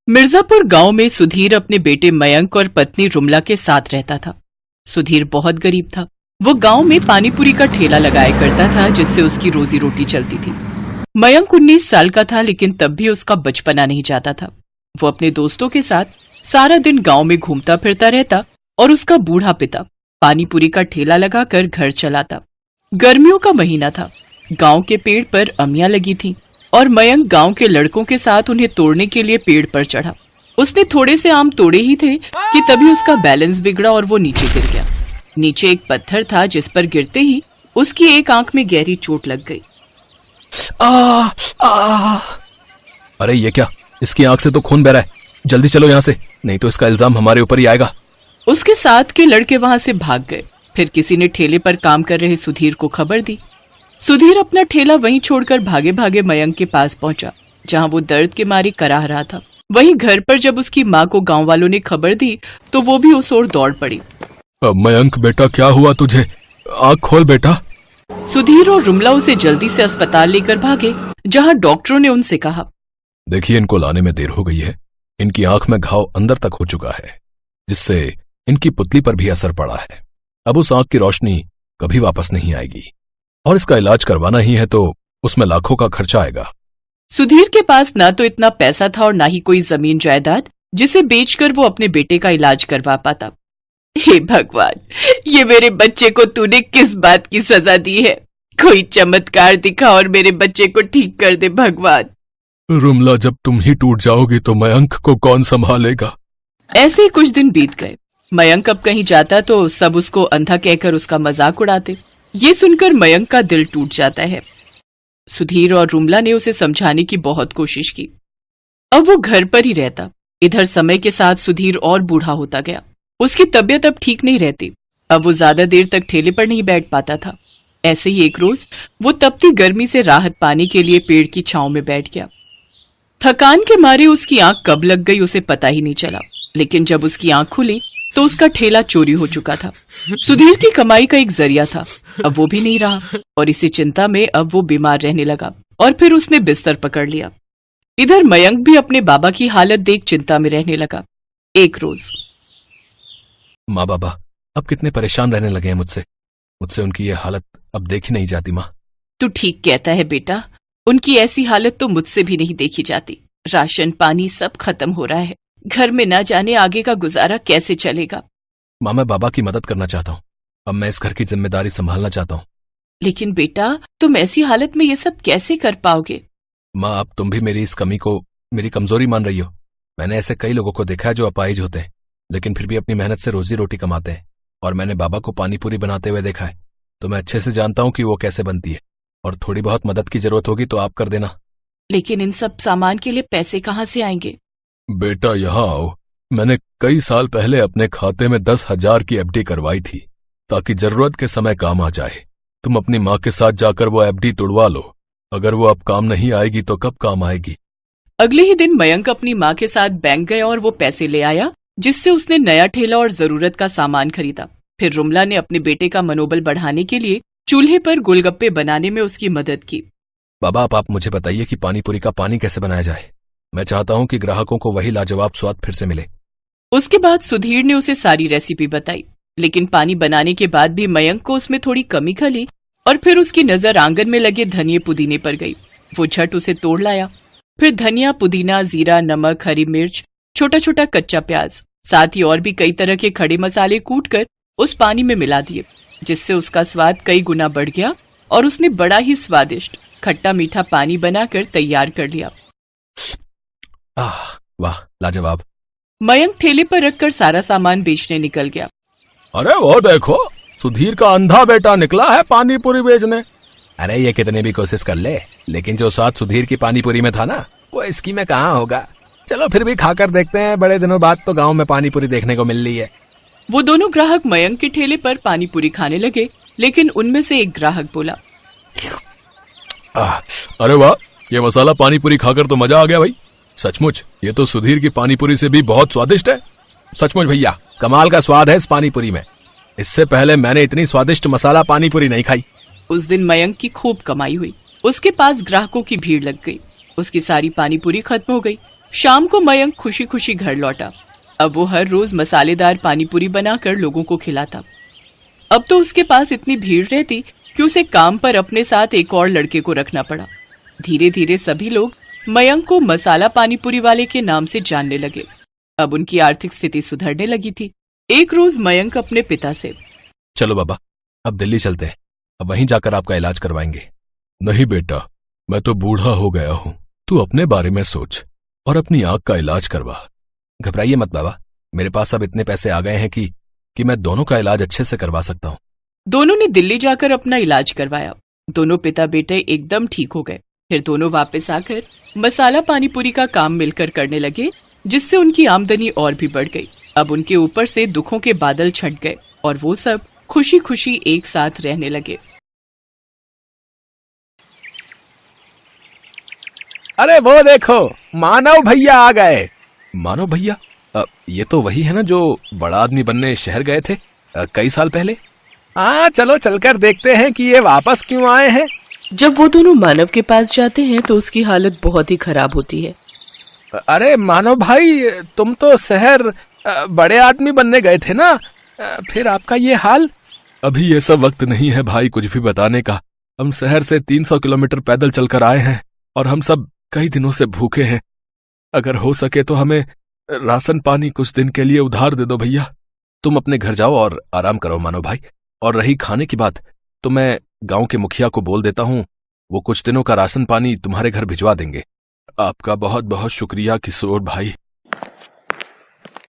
मिर्जापुर गांव में सुधीर अपने बेटे मयंक और पत्नी रुमला के साथ रहता था। सुधीर बहुत गरीब था। वो गांव में पानीपुरी का ठेला लगाया करता था, जिससे उसकी रोजी रोटी चलती थी। मयंक 19 साल का था, लेकिन तब भी उसका बचपना नहीं जाता था। वो अपने दोस्तों के साथ सारा दिन गांव में घूमता फिरता रहता और उसका बूढ़ा पिता पानीपुरी का ठेला लगाकर घर चलाता। गर्मियों का महीना था। गांव के पेड़ पर अमियां लगी थीं और मयंक गांव के लड़कों के साथ उन्हें तोड़ने के लिए पेड़ पर चढ़ा। उसने थोड़े से आम तोड़े ही थे कि तभी उसका बैलेंस बिगड़ा और वो नीचे गिर गया। नीचे एक पत्थर था, जिस पर गिरते ही उसकी एक आंख में गहरी चोट लग गई। अरे ये क्या, इसकी आंख से तो खून बह रहा है। जल्दी चलो यहाँ से, नहीं तो इसका इल्जाम हमारे ऊपर ही आएगा। उसके साथ के लड़के वहां से भाग गए। फिर किसी ने ठेले पर काम कर रहे सुधीर को खबर दी। सुधीर अपना ठेला वहीं छोड़कर भागे भागे मयंक के पास पहुंचा, जहां वो दर्द के मारे कराह रहा था। वहीं घर पर जब उसकी माँ को गांव वालों ने खबर दी तो वो भी उस ओर दौड़ पड़ी। मयंक बेटा, क्या हुआ तुझे? आँख खोल बेटा। सुधीर और रुमला उसे जल्दी से अस्पताल लेकर भागे, जहां डॉक्टरों ने उनसे कहा, देखिए, इनको लाने में देर हो गई है। इनकी आंख में घाव अंदर तक हो चुका है, जिससे इनकी पुतली पर भी असर पड़ा है। अब उस आंख की रोशनी कभी वापस नहीं आएगी और इसका इलाज करवाना ही है तो उसमें लाखों का खर्चा आएगा। सुधीर के पास ना तो इतना पैसा था और ना ही कोई जमीन जायदाद जिसे बेचकर वो अपने बेटे का इलाज करवा पाता। हे भगवान, ये मेरे बच्चे को तूने किस बात की सजा दी है? कोई चमत्कार दिखा और मेरे बच्चे को ठीक कर दे भगवान। रुमला, जब तुम ही टूट जाओगी तो मयंक को कौन संभालेगा? ऐसे ही कुछ दिन बीत गए। मयंक अब कहीं जाता तो सब उसको अंधा कहकर उसका मजाक उड़ाते। ये सुनकर मयंक का दिल टूट जाता है। सुधीर और रुमला ने उसे समझाने की बहुत कोशिश की। अब वो घर पर ही रहता। इधर समय के साथ सुधीर और बूढ़ा होता गया। उसकी तबीयत अब ठीक नहीं रहती। अब वो ज्यादा देर तक ठेले पर नहीं बैठ पाता था। ऐसे ही एक रोज वो तपती गर्मी से राहत पाने के लिए पेड़ की छांव में बैठ गया। थकान के मारे उसकी आंख कब लग गई उसे पता ही नहीं चला, लेकिन जब उसकी आंख खुली तो उसका ठेला चोरी हो चुका था। सुधीर की कमाई का एक जरिया था, अब वो भी नहीं रहा और इसी चिंता में अब वो बीमार रहने लगा और फिर उसने बिस्तर पकड़ लिया। इधर मयंक भी अपने बाबा की हालत देख चिंता में रहने लगा। एक रोज, माँ बाबा अब कितने परेशान रहने लगे हैं मुझसे उनकी ये हालत अब देखी नहीं जाती। माँ, तू ठीक कहता है बेटा, उनकी ऐसी हालत तो मुझसे भी नहीं देखी जाती। राशन पानी सब खत्म हो रहा है। घर में ना जाने आगे का गुजारा कैसे चलेगा। माँ, मैं बाबा की मदद करना चाहता हूँ। अब मैं इस घर की जिम्मेदारी संभालना चाहता हूँ। लेकिन बेटा, तुम ऐसी हालत में ये सब कैसे कर पाओगे? माँ, अब तुम भी मेरी इस कमी को मेरी कमजोरी मान रही हो। मैंने ऐसे कई लोगों को देखा है जो अपाहिज होते हैं, लेकिन फिर भी अपनी मेहनत से रोजी रोटी कमाते हैं। और मैंने बाबा को पानीपुरी बनाते हुए देखा है, तो मैं अच्छे से जानता हूँ कि वो कैसे बनती है। और थोड़ी बहुत मदद की जरूरत होगी तो आप कर देना। लेकिन इन सब सामान के लिए पैसे कहाँ से आएंगे? बेटा, यहाँ आओ। मैंने कई साल पहले अपने खाते में 10,000 की एफडी करवाई थी, ताकि जरूरत के समय काम आ जाए। तुम अपनी माँ के साथ जाकर वो एफडी तुड़वा लो। अगर वो अब काम नहीं आएगी तो कब काम आएगी? अगले ही दिन मयंक अपनी माँ के साथ बैंक गया और वो पैसे ले आया, जिससे उसने नया ठेला और जरूरत का सामान खरीदा। फिर रुमला ने अपने बेटे का मनोबल बढ़ाने के लिए चूल्हे पर गोलगप्पे बनाने में उसकी मदद की। बाबा, अब आप मुझे बताइए कि पानीपुरी का पानी कैसे बनाया जाए। मैं चाहता हूँ कि ग्राहकों को वही लाजवाब स्वाद फिर से मिले। उसके बाद सुधीर ने उसे सारी रेसिपी बताई, लेकिन पानी बनाने के बाद भी मयंक को उसमें थोड़ी कमी खली और फिर उसकी नजर आंगन में लगे धनिये पुदीने पर गई। वो झट उसे तोड़ लाया। फिर धनिया, पुदीना, जीरा, नमक, हरी मिर्च, छोटा छोटा कच्चा प्याज, साथ ही और भी कई तरह के खड़े मसाले कूटकर उस पानी में मिला दिए, जिससे उसका स्वाद कई गुना बढ़ गया और उसने बड़ा ही स्वादिष्ट खट्टा मीठा पानी बनाकर तैयार कर लिया। वाह, लाजवाब। मयंक ठेले पर रखकर सारा सामान बेचने निकल गया। अरे वो देखो, सुधीर का अंधा बेटा निकला है पानीपुरी बेचने। अरे ये कितने भी कोशिश कर ले, लेकिन जो स्वाद सुधीर की पानीपुरी में था ना, वो इसकी में कहाँ होगा। चलो फिर भी खाकर देखते हैं, बड़े दिनों बाद तो गांव में पानीपुरी देखने को मिल रही है। वो दोनों ग्राहक मयंक के ठेले पर पानीपुरी खाने लगे, लेकिन उनमें से एक ग्राहक बोला, अरे वाह, ये मसाला पानीपुरी खाकर तो मजा आ गया भाई। सचमुच ये तो सुधीर की पानीपुरी से भी बहुत स्वादिष्ट है। सचमुच भैया, कमाल का स्वाद है इस पानीपुरी में। इससे पहले मैंने इतनी स्वादिष्ट मसाला पानीपुरी नहीं खाई। उस दिन मयंक की खूब कमाई हुई। उसके पास ग्राहकों की भीड़ लग गई। उसकी सारी पानीपुरी खत्म हो गई। शाम को मयंक खुशी खुशी घर लौटा। अब वो हर रोज मसालेदार पानीपुरी बनाकर लोगों को खिलाता। अब तो उसके पास इतनी भीड़ रहती कि उसे काम पर अपने साथ एक और लड़के को रखना पड़ा। धीरे धीरे सभी लोग मयंक को मसाला पानीपुरी वाले के नाम से जानने लगे। अब उनकी आर्थिक स्थिति सुधरने लगी थी। एक रोज मयंक अपने पिता से, चलो बाबा, अब दिल्ली चलते हैं, अब वहीं जाकर आपका इलाज करवाएंगे। नहीं बेटा, मैं तो बूढ़ा हो गया हूँ, तू अपने बारे में सोच और अपनी आंख का इलाज करवा। घबराइए मत बाबा, मेरे पास अब इतने पैसे आ गए हैं कि मैं दोनों का इलाज अच्छे से करवा सकता हूँ। दोनों ने दिल्ली जाकर अपना इलाज करवाया। दोनों पिता बेटे एकदम ठीक हो गए। फिर दोनों वापस आकर मसाला पानीपुरी का काम मिलकर करने लगे, जिससे उनकी आमदनी और भी बढ़ गई। अब उनके ऊपर से दुखों के बादल छट गए और वो सब खुशी खुशी एक साथ रहने लगे। अरे वो देखो, मानव भैया आ गए। मानव भैया? ये तो वही है ना जो बड़ा आदमी बनने शहर गए थे कई साल पहले। हाँ, चलो चलकर देखते हैं कि ये वापस क्यों आए हैं। जब वो दोनों मानव के पास जाते हैं तो उसकी हालत बहुत ही खराब होती है। अरे मानव भाई, तुम तो शहर बड़े आदमी बनने गए थे ना, फिर आपका ये हाल? अभी ये सब वक्त नहीं है भाई कुछ भी बताने का। हम शहर से 300 किलोमीटर पैदल चलकर आए हैं और हम सब कई दिनों से भूखे हैं। अगर हो सके तो हमें राशन पानी कुछ दिन के लिए उधार दे दो भैया। तुम अपने घर जाओ और आराम करो मानव भाई। और रही खाने की बात, तो मैं गांव के मुखिया को बोल देता हूँ, वो कुछ दिनों का राशन पानी तुम्हारे घर भिजवा देंगे। आपका बहुत बहुत शुक्रिया किशोर भाई।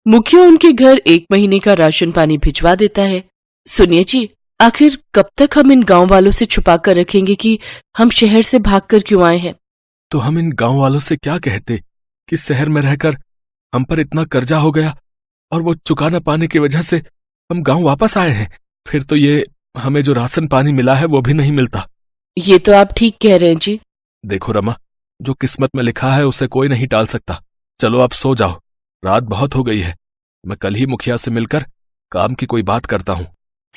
मुखिया उनके घर 1 महीने का राशन पानी भिजवा देता है। सुनिए जी, आखिर कब तक हम इन गांव वालों से छुपा कर रखेंगे कि हम शहर से भागकर क्यों आए हैं? तो हम इन गांव वालों से क्या कहते कि शहर में रहकर हम पर इतना कर्जा हो गया और वो चुका न पाने की वजह से हम गांव वापस आए हैं। फिर तो ये हमें जो राशन पानी मिला है वो भी नहीं मिलता। ये तो आप ठीक कह रहे हैं जी। देखो रमा, जो किस्मत में लिखा है उसे कोई नहीं टाल सकता। चलो आप सो जाओ, रात बहुत हो गई है। मैं कल ही मुखिया से मिलकर काम की कोई बात करता हूँ।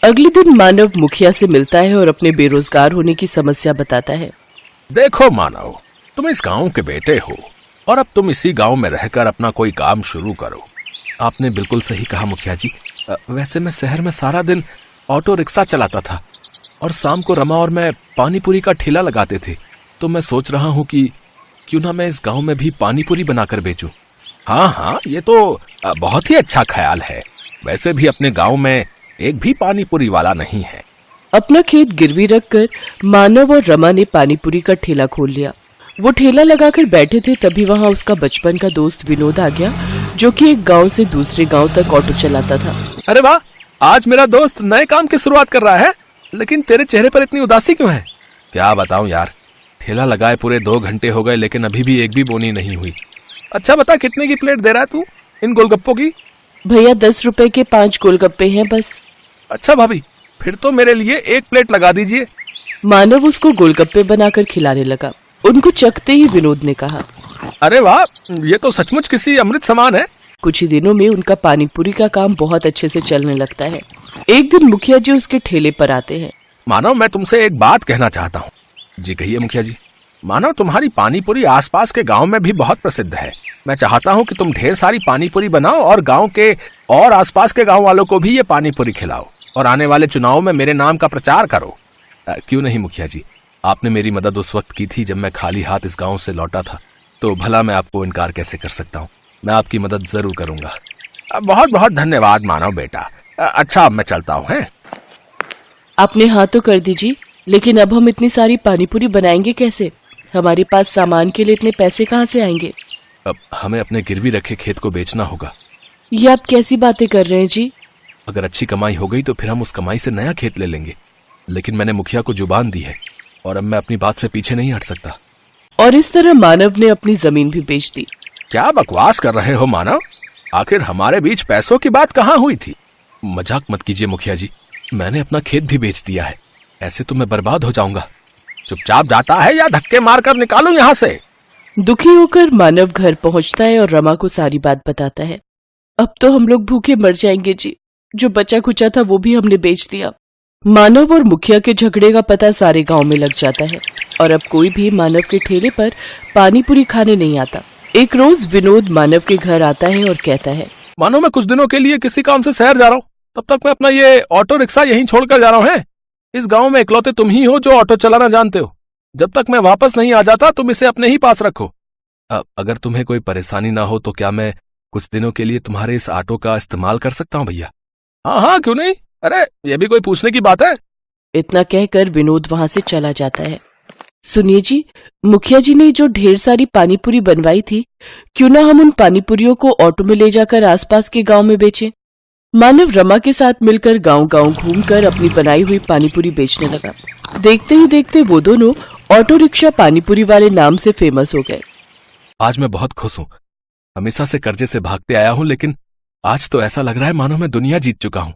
अगले दिन मानव मुखिया से मिलता है और अपने बेरोजगार होने की समस्या बताता है। देखो मानव, तुम इस गांव के बेटे हो और अब तुम इसी गांव में रहकर अपना कोई काम शुरू करो। आपने बिल्कुल सही कहा मुखिया जी। वैसे मैं शहर में सारा दिन ऑटो रिक्शा चलाता था और शाम को रमा और मैं पानीपुरी का ठेला लगाते थे। तो मैं सोच रहा हूँ कि क्यों ना मैं इस गांव में भी पानीपुरी बनाकर बेचूं। हाँ हाँ, ये तो बहुत ही अच्छा ख्याल है। वैसे भी अपने गांव में एक भी पानीपुरी वाला नहीं है। अपना खेत गिरवी रखकर मानव और रमा ने पानीपुरी का ठेला खोल लिया। वो ठेला लगाकर बैठे थे, तभी वहाँ उसका बचपन का दोस्त विनोद आ गया, जो कि एक गांव से दूसरे गांव तक ऑटो चलाता था। अरे वाह, आज मेरा दोस्त नए काम की शुरुआत कर रहा है, लेकिन तेरे चेहरे पर इतनी उदासी क्यों है? क्या बताऊं यार, ठेला लगाए पूरे 2 घंटे हो गए लेकिन अभी भी एक भी बोनी नहीं हुई। अच्छा बता, कितने की प्लेट दे रहा है तू इन गोलगप्पों की? भैया 10 रुपए के 5 गोलगप्पे हैं बस। अच्छा भाभी, फिर तो मेरे लिए 1 प्लेट लगा दीजिए। मानव उसको गोलगप्पे बनाकर खिलाने लगा। उनको चखते ही विनोद ने कहा, अरे वाह, ये तो सचमुच किसी अमृत समान है। कुछ ही दिनों में उनका पानीपुरी का काम बहुत अच्छे से चलने लगता है। एक दिन मुखिया जी उसके ठेले पर आते हैं। मानव, मैं तुमसे एक बात कहना चाहता हूँ। जी कहिए मुखिया जी। मानव, तुम्हारी पानीपुरी आसपास के गांव में भी बहुत प्रसिद्ध है। मैं चाहता हूँ कि तुम ढेर सारी पानीपुरी बनाओ और गांव के और आसपास के गांव वालों को भी ये पानीपुरी खिलाओ और आने वाले चुनाव में मेरे नाम का प्रचार करो। क्यों नहीं मुखिया जी, आपने मेरी मदद उस वक्त की थी जब मैं खाली हाथ इस गांव से लौटा था, तो भला मैं आपको इनकार कैसे कर सकता हूँ। मैं आपकी मदद जरूर करूंगा। बहुत बहुत धन्यवाद मानव बेटा। अच्छा, अब मैं चलता हूँ। हैं? आपने हाँ तो कर दीजिए, लेकिन अब हम इतनी सारी पानीपुरी बनाएंगे कैसे? हमारे पास सामान के लिए इतने पैसे कहाँ से आएंगे? अब हमें अपने गिरवी रखे खेत को बेचना होगा। ये आप कैसी बातें कर रहे हैं जी? अगर अच्छी कमाई हो गई तो फिर हम उस कमाई से नया खेत ले लेंगे, लेकिन मैंने मुखिया को जुबान दी है और अब मैं अपनी बात से पीछे नहीं हट सकता। और इस तरह मानव ने अपनी जमीन भी बेच दी। क्या बकवास कर रहे हो मानव? आखिर हमारे बीच पैसों की बात कहाँ हुई थी? मजाक मत कीजिए मुखिया जी, मैंने अपना खेत भी बेच दिया है। ऐसे तो मैं बर्बाद हो जाऊंगा। चुपचाप जाता है या धक्के मारकर निकालूं यहाँ से? दुखी होकर मानव घर पहुंचता है और रमा को सारी बात बताता है। अब तो हम लोग भूखे मर जाएंगे जी, जो बचा खुचा था वो भी हमने बेच दिया। मानव और मुखिया के झगड़े का पता सारे गांव में लग जाता है और अब कोई भी मानव के ठेले पर पानीपुरी खाने नहीं आता। एक रोज विनोद मानव के घर आता है और कहता है, मानो मैं कुछ दिनों के लिए किसी काम से शहर जा रहा हूँ, तब तक मैं अपना ये ऑटो रिक्शा यहीं छोड़कर जा रहा हूँ। इस गांव में इकलौते तुम ही हो जो ऑटो चलाना जानते हो। जब तक मैं वापस नहीं आ जाता तुम इसे अपने ही पास रखो। अगर तुम्हें कोई परेशानी ना हो तो क्या मैं कुछ दिनों के लिए तुम्हारे इस ऑटो का इस्तेमाल कर सकता हूँ भैया? हाँ हाँ, क्यों नहीं। अरे ये भी कोई पूछने की बात है। इतना कहकर विनोद वहां से चला जाता है। सुनिए जी, मुखिया जी ने जो ढेर सारी पानीपुरी बनवाई थी, क्यों ना हम उन पानीपुरियों को ऑटो में ले जाकर आसपास के गांव में बेचें। मानव रमा के साथ मिलकर गांव-गांव घूमकर अपनी बनाई हुई पानीपुरी बेचने लगा। देखते ही देखते वो दोनों ऑटो रिक्शा पानीपुरी वाले नाम से फेमस हो गए। आज मैं बहुत खुश हूँ। हमेशा से कर्जे से भागते आया हूँ, लेकिन आज तो ऐसा लग रहा है मानो मैं दुनिया जीत चुका हूँ।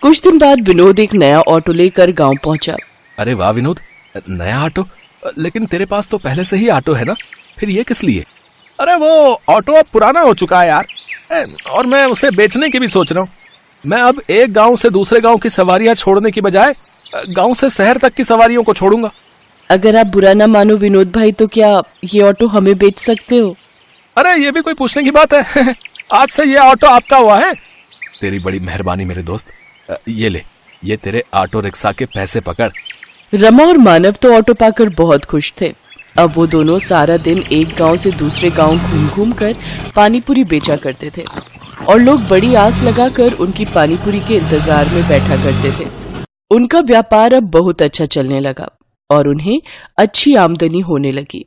कुछ दिन बाद विनोद एक नया ऑटो लेकर गांव पहुंचा। अरे वाह विनोद, नया ऑटो? लेकिन तेरे पास तो पहले से ही ऑटो है ना, फिर ये किस लिए? अरे वो ऑटो अब पुराना हो चुका है यार, और मैं उसे बेचने की भी सोच रहा हूँ। मैं अब एक गांव से दूसरे गांव की सवारियां छोड़ने की बजाय गांव से शहर तक की सवारियों को छोड़ूंगा। अगर आप बुरा ना मानो विनोद भाई, तो क्या ये ऑटो हमें बेच सकते हो? अरे ये भी कोई पूछने की बात है। आज से ये ऑटो आपका हुआ है। तेरी बड़ी मेहरबानी मेरे दोस्त। ये ले, ये तेरे ऑटो रिक्शा के पैसे पकड़। रमा और मानव तो ऑटो पाकर बहुत खुश थे। अब वो दोनों सारा दिन एक गांव से दूसरे गांव घूम घूम कर पानीपुरी बेचा करते थे और लोग बड़ी आस लगाकर उनकी पानीपुरी के इंतजार में बैठा करते थे। उनका व्यापार अब बहुत अच्छा चलने लगा और उन्हें अच्छी आमदनी होने लगी।